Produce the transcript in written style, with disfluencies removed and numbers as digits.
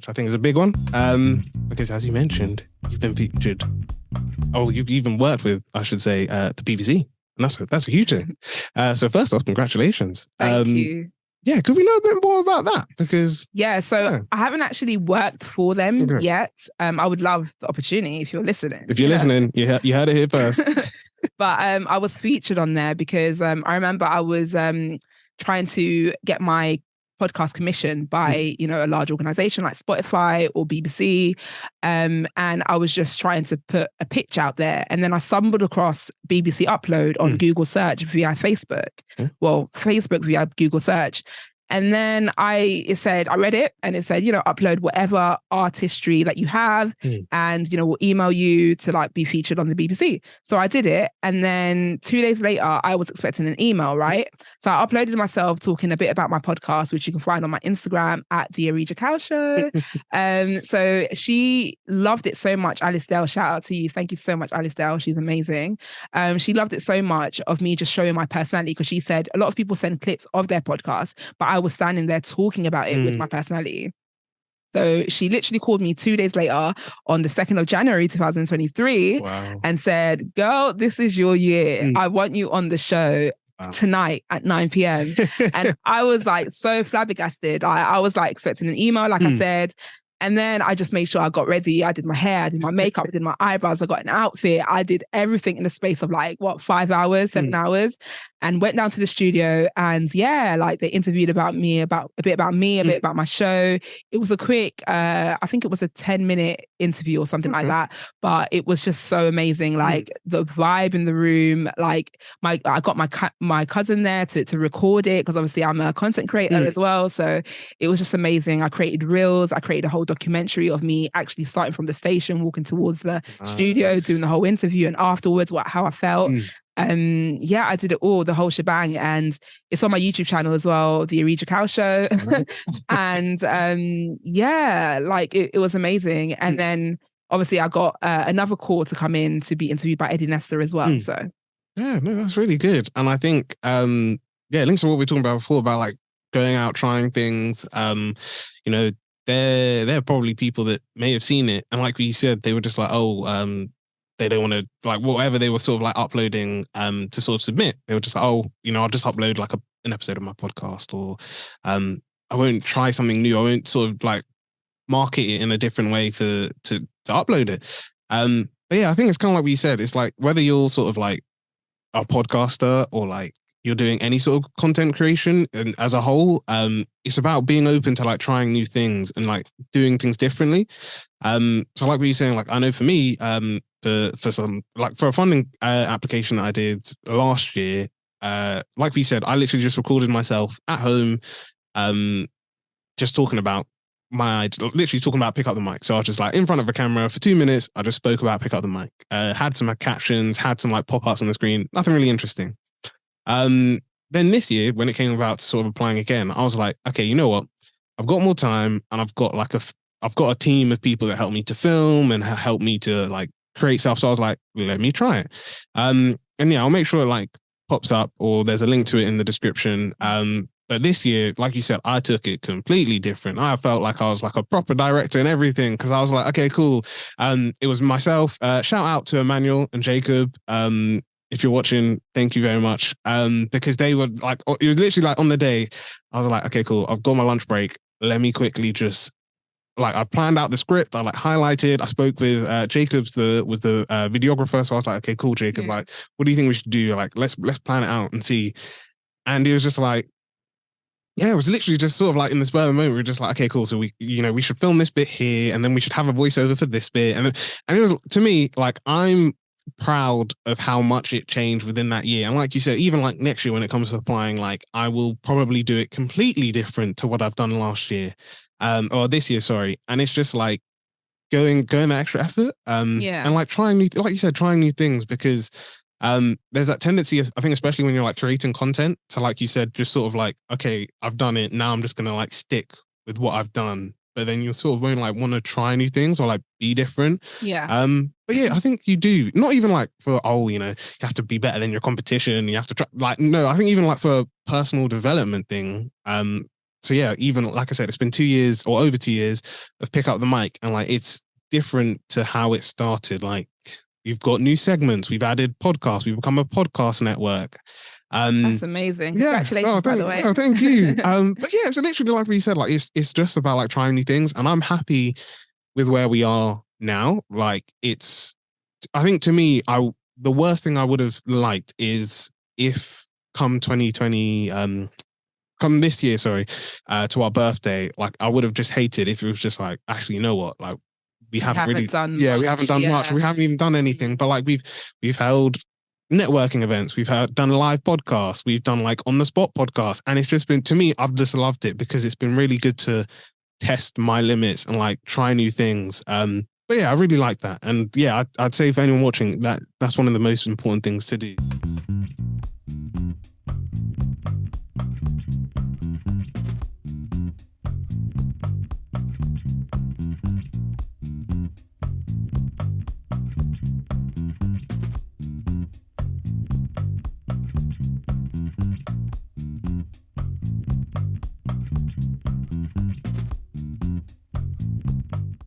which I think is a big one. Because as you mentioned, you've been featured. Oh, you've even worked with, I should say, the BBC. And that's a huge thing. So first off, congratulations. Thank you. Yeah, could we know a bit more about that? Because I haven't actually worked for them yet. I would love the opportunity if you're listening. If you're listening, you heard it here first. But I was featured on there because I remember I was trying to get my podcast commissioned by a large organization like Spotify or BBC, and I was just trying to put a pitch out there, and then I stumbled across BBC Upload on Google search via Facebook. Well, Facebook via Google search. And then I read it and it said, upload whatever artistry that you have and, we'll email you to like be featured on the BBC. So I did it. And then 2 days later, I was expecting an email, right? So I uploaded myself talking a bit about my podcast, which you can find on my Instagram at the Aridja Kals Show. So she loved it so much. Alice Dale, shout out to you. Thank you so much, Alice Dale. She's amazing. She loved it so much of me just showing my personality, because she said a lot of people send clips of their podcast, but I was standing there talking about it with my personality. So she literally called me 2 days later on the 2nd of January, 2023, and said, girl, this is your year. I want you on the show tonight at 9 p.m. And I was like so flabbergasted. I was like expecting an email, like I said. And then I just made sure I got ready. I did my hair, I did my makeup, I did my eyebrows, I got an outfit. I did everything in the space of 5 hours, 7 hours, and went down to the studio. And they interviewed a bit about my show. It was a quick, I think it was a 10-minute interview or something like that. But it was just so amazing. The vibe in the room, I got my cousin there to record it, because obviously I'm a content creator as well. So it was just amazing. I created reels. I created a whole documentary of me actually starting from the station, walking towards the studio, doing the whole interview, and afterwards how I felt. I did it all, the whole shebang, and it's on my YouTube channel as well, the Aridja Kals Show. And it was amazing. And then obviously I got another call to come in to be interviewed by Eddie Nestor as well. So yeah, no, that's really good. And I think it links to what we were talking about before about going out, trying things. There are probably people that may have seen it, and like we said, they were just like, they don't want to, whatever they were sort of uploading to sort of submit. They were just like, I'll just upload an episode of my podcast, or I won't try something new. I won't sort of market it in a different way to upload it. But yeah, I think it's kind of like what you said. It's whether you're sort of a podcaster or you're doing any sort of content creation, and as a whole, it's about being open to trying new things and doing things differently. So like what you're saying, I know for me, for some for a funding application that I did last year, like we said, I literally just recorded myself at home, just talking about pick up the mic. So I was just in front of a camera for 2 minutes. I just spoke about pick up the mic, had some captions, had some pop-ups on the screen, nothing really interesting. Then this year, when it came about sort of applying again, I was like, okay, you know what? I've got more time, and I've got I've got a team of people that help me to film and help me to create stuff. So I was like, let me try it. And I'll make sure it pops up, or there's a link to it in the description. But this year, like you said, I took it completely different. I felt like I was a proper director and everything, because I was like, okay, cool. It was myself. Shout out to Emmanuel and Jacob. If you're watching, thank you very much. Because they were it was literally on the day, I was like, okay, cool. I've got my lunch break. Let me quickly just I planned out the script. I highlighted. I spoke with Jacobs, was the videographer. So I was like, okay, cool, Jacob. What do you think we should do? Let's plan it out and see. And it was just it was literally just sort of in the spur of the moment. We were just okay, cool. So we should film this bit here, and then we should have a voiceover for this bit. And it was, to me, I'm proud of how much it changed within that year. And like you said, even next year when it comes to applying, I will probably do it completely different to what I've done last year, or this year, sorry. And it's just going the extra effort, and trying new, like you said, trying new things, because there's that tendency, I think, especially when you're creating content, to like you said, just sort of okay, I've done it, now I'm just gonna stick with what I've done. But then you sort of won't want to try new things or be different. Yeah. But yeah, I think you do. Not even for you have to be better than your competition. You have to try. No, I think even for a personal development thing, so yeah, even like I said, it's been 2 years or over 2 years of pick up the mic, and like it's different to how it started. Like we've got new segments, we've added podcasts, we've become a podcast network. That's amazing. Yeah. Congratulations, by the way. Oh, thank you. But yeah, so literally like what you said, like it's just about like trying new things, and I'm happy with where we are now. Like I think to me, the worst thing I would have liked is if come 2020, come this year, sorry, to our birthday, like I would have just hated if it was just like, actually, you know what, like we haven't really done yeah, much. we haven't done much, we haven't even done anything, but like we've held networking events, done live podcasts, we've done like on the spot podcasts, and it's just been, to me, I've just loved it because it's been really good to test my limits and like try new things. But yeah, I really like that, and yeah, I'd say for anyone watching, that's one of the most important things to do.